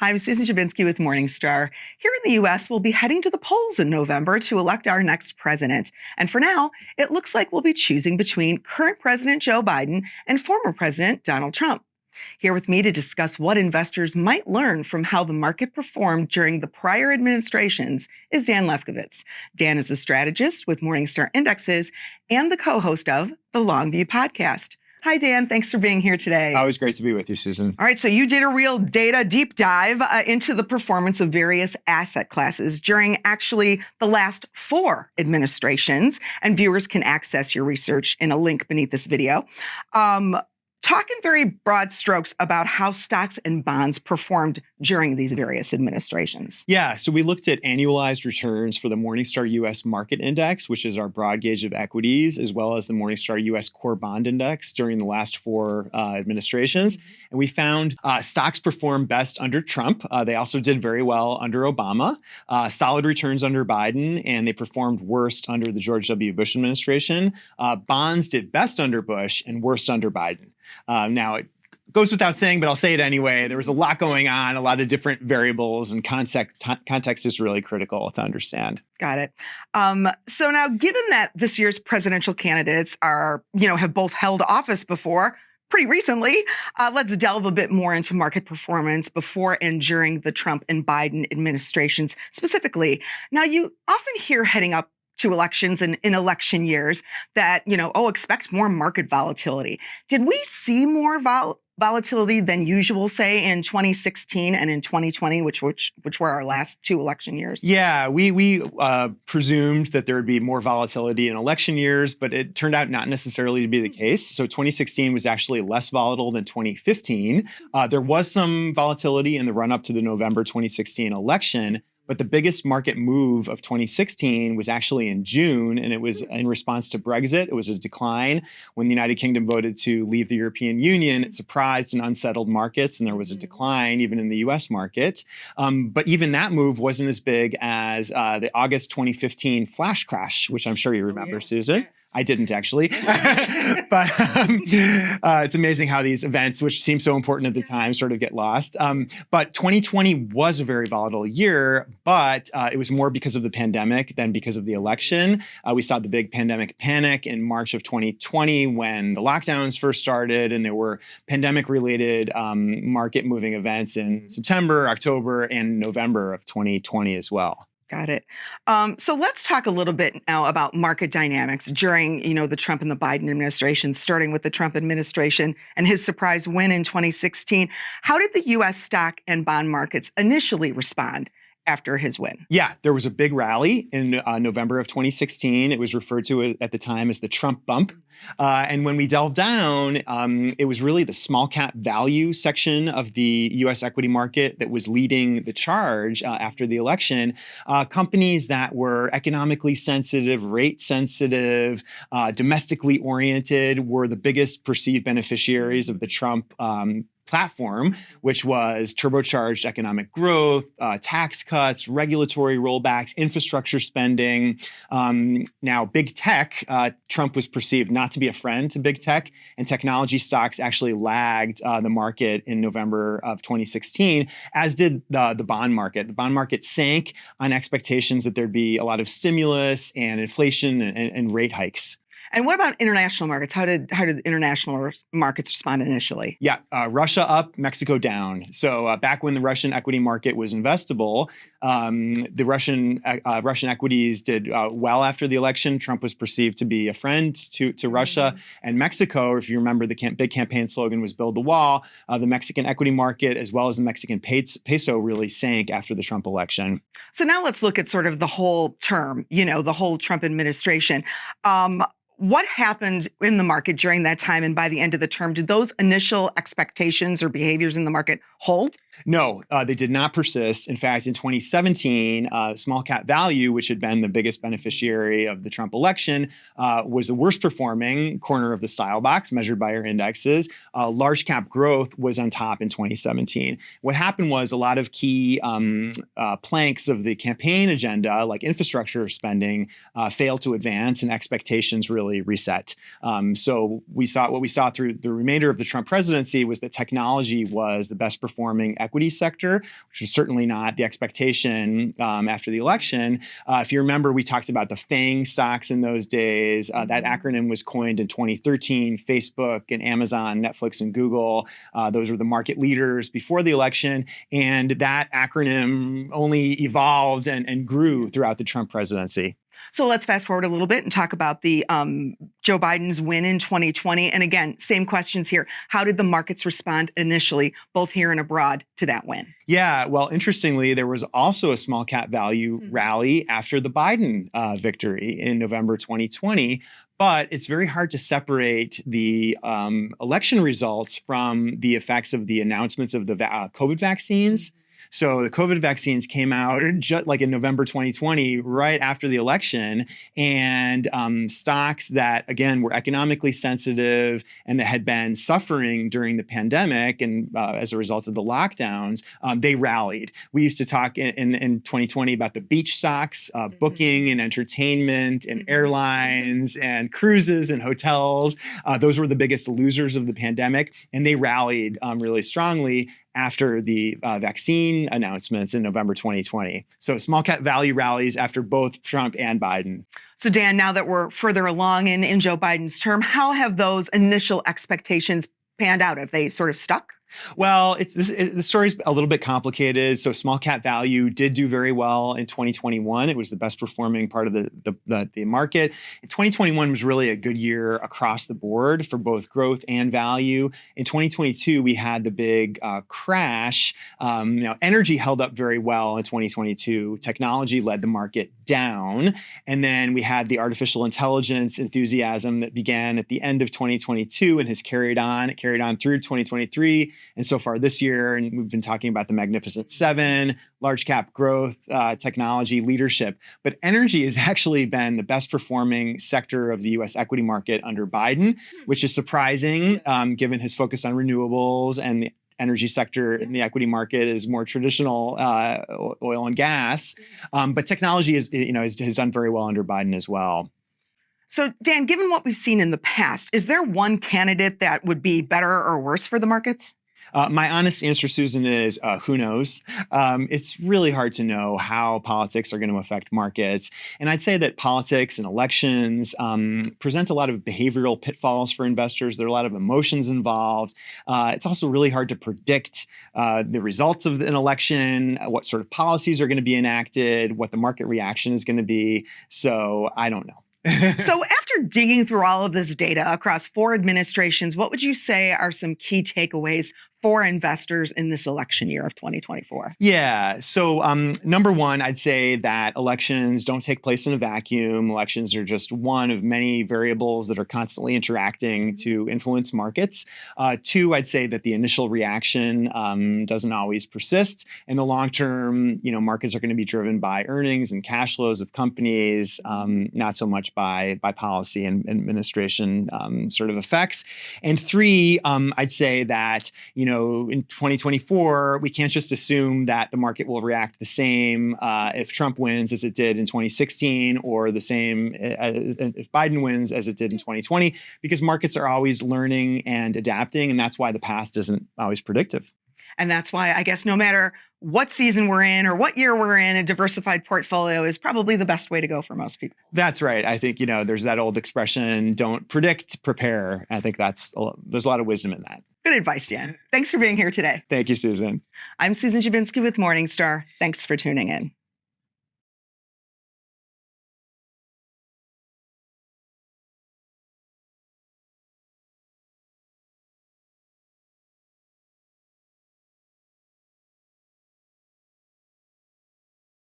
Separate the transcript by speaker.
Speaker 1: Hi, I'm Susan Jabinsky with Morningstar. Here in the U.S., we'll be heading to the polls in November to elect our next president. And for now, it looks like we'll be choosing between current President Joe Biden and former President Donald Trump. Here with me to discuss what investors might learn from how the market performed during the prior administrations is Dan Lefkowitz. Dan is a strategist with Morningstar Indexes and the co-host of the Longview podcast. Hi, Dan. Thanks for being here today.
Speaker 2: Always great to be with you, Susan.
Speaker 1: All right, so you did a real data deep dive into the performance of various asset classes during actually the last 4 administrations, and viewers can access your research in a link beneath this video. Talk in very broad strokes about how stocks and bonds performed during these various administrations.
Speaker 2: Yeah, so we looked at annualized returns for the Morningstar U.S. Market Index, which is our broad gauge of equities, as well as the Morningstar U.S. Core Bond Index during the last 4 administrations. And we found stocks performed best under Trump. They also did very well under Obama, solid returns under Biden, and they performed worst under the George W. Bush administration. Bonds did best under Bush and worst under Biden. Now, it goes without saying, but I'll say it anyway. There was a lot going on, a lot of different variables, and context is really critical to understand.
Speaker 1: Got it. So now, given that this year's presidential candidates have both held office before, pretty recently, let's delve a bit more into market performance before and during the Trump and Biden administrations specifically. Now, you often hear heading up to elections and in election years that, expect more market volatility. Did we see more volatility than usual, say, in 2016 and in 2020, which were our last 2 election years?
Speaker 2: Yeah, we presumed that there would be more volatility in election years, but it turned out not necessarily to be the case. So 2016 was actually less volatile than 2015. There was some volatility in the run-up to the November 2016 election. But the biggest market move of 2016 was actually in June, and it was in response to Brexit. It was a decline. When the United Kingdom voted to leave the European Union, it surprised and unsettled markets, and there was a decline even in the U.S. market. But even that move wasn't as big as the August 2015 flash crash, which I'm sure you remember, Susan. Yes. I didn't actually, but it's amazing how these events, which seem so important at the time, sort of get lost. But 2020 was a very volatile year, but it was more because of the pandemic than because of the election. We saw the big pandemic panic in March of 2020 when the lockdowns first started, and there were pandemic-related market-moving events in September, October, and November of 2020 as well.
Speaker 1: Got it. So let's talk a little bit now about market dynamics during, the Trump and the Biden administration, starting with the Trump administration and his surprise win in 2016. How did the U.S. stock and bond markets initially respond after his win?
Speaker 2: Yeah, there was a big rally in November of 2016. It was referred to at the time as the Trump bump. And when we delved down, it was really the small cap value section of the U.S. equity market that was leading the charge after the election. Companies that were economically sensitive, rate sensitive, domestically oriented were the biggest perceived beneficiaries of the Trump platform, which was turbocharged economic growth, tax cuts, regulatory rollbacks, infrastructure spending. Now, big tech, Trump was perceived not to be a friend to big tech, and technology stocks actually lagged the market in November of 2016, as did the bond market. The bond market sank on expectations that there'd be a lot of stimulus and inflation and rate hikes.
Speaker 1: And what about international markets? How did international markets respond initially?
Speaker 2: Yeah, Russia up, Mexico down. So back when the Russian equity market was investable, the Russian equities did well after the election. Trump was perceived to be a friend to Russia and Mexico. If you remember, the big campaign slogan was "Build the Wall." The Mexican equity market, as well as the Mexican peso, really sank after the Trump election.
Speaker 1: So now let's look at sort of the whole term, the whole Trump administration. What happened in the market during that time and by the end of the term? Did those initial expectations or behaviors in the market hold?
Speaker 2: No, they did not persist. In fact, in 2017, small cap value, which had been the biggest beneficiary of the Trump election, was the worst performing corner of the style box measured by our indexes. Large cap growth was on top in 2017. What happened was a lot of key planks of the campaign agenda, like infrastructure spending, failed to advance, and expectations really really reset. So what we saw through the remainder of the Trump presidency was that technology was the best performing equity sector, which was certainly not the expectation after the election. If you remember, we talked about the FANG stocks in those days. That acronym was coined in 2013. Facebook and Amazon, Netflix and Google, those were the market leaders before the election. And that acronym only evolved and grew throughout the Trump presidency.
Speaker 1: So let's fast forward a little bit and talk about the Joe Biden's win in 2020. And again, same questions here. How did the markets respond initially, both here and abroad, to that win?
Speaker 2: Yeah, well, interestingly, there was also a small cap value rally after the Biden victory in November 2020. But it's very hard to separate the election results from the effects of the announcements of the COVID vaccines. So the COVID vaccines came out just like in November 2020, right after the election, and stocks that, again, were economically sensitive and that had been suffering during the pandemic and as a result of the lockdowns, they rallied. We used to talk in 2020 about the beach stocks, booking and entertainment and airlines and cruises and hotels. Those were the biggest losers of the pandemic, and they rallied really strongly after the vaccine announcements in November 2020. So small cap value rallies after both Trump and Biden.
Speaker 1: So Dan, now that we're further along in Joe Biden's term, how have those initial expectations panned out? Have they sort of stuck?
Speaker 2: Well, the story's a little bit complicated. So small cap value did do very well in 2021. It was the best performing part of the market. 2021 was really a good year across the board for both growth and value. In 2022, we had the big crash. Energy held up very well in 2022. Technology led the market down. And then we had the artificial intelligence enthusiasm that began at the end of 2022 and has carried on. It carried on through 2023. And so far this year, and we've been talking about the Magnificent Seven, large cap growth, technology, leadership. But energy has actually been the best performing sector of the U.S. equity market under Biden, which is surprising given his focus on renewables, and the energy sector in the equity market is more traditional oil and gas. But technology has done very well under Biden as well.
Speaker 1: So, Dan, given what we've seen in the past, is there one candidate that would be better or worse for the markets?
Speaker 2: My honest answer, Susan, is who knows? It's really hard to know how politics are going to affect markets. And I'd say that politics and elections present a lot of behavioral pitfalls for investors. There are a lot of emotions involved. It's also really hard to predict the results of an election, what sort of policies are going to be enacted, what the market reaction is going to be. So I don't know.
Speaker 1: So after digging through all of this data across 4 administrations, what would you say are some key takeaways for investors in this election year of 2024?
Speaker 2: Yeah. So number one, I'd say that elections don't take place in a vacuum. Elections are just one of many variables that are constantly interacting to influence markets. 2, I'd say that the initial reaction doesn't always persist. In the long term, markets are going to be driven by earnings and cash flows of companies, not so much by policy and administration sort of effects. And 3, I'd say that, in 2024, we can't just assume that the market will react the same if Trump wins as it did in 2016, or the same if Biden wins as it did in 2020, because markets are always learning and adapting, and that's why the past isn't always predictive.
Speaker 1: And that's why I guess no matter what season we're in or what year we're in, a diversified portfolio is probably the best way to go for most people.
Speaker 2: That's right. I think, there's that old expression, don't predict, prepare. I think there's a lot of wisdom in that.
Speaker 1: Good advice, Dan. Thanks for being here today.
Speaker 2: Thank you, Susan.
Speaker 1: I'm Susan Jabinski with Morningstar. Thanks for tuning in.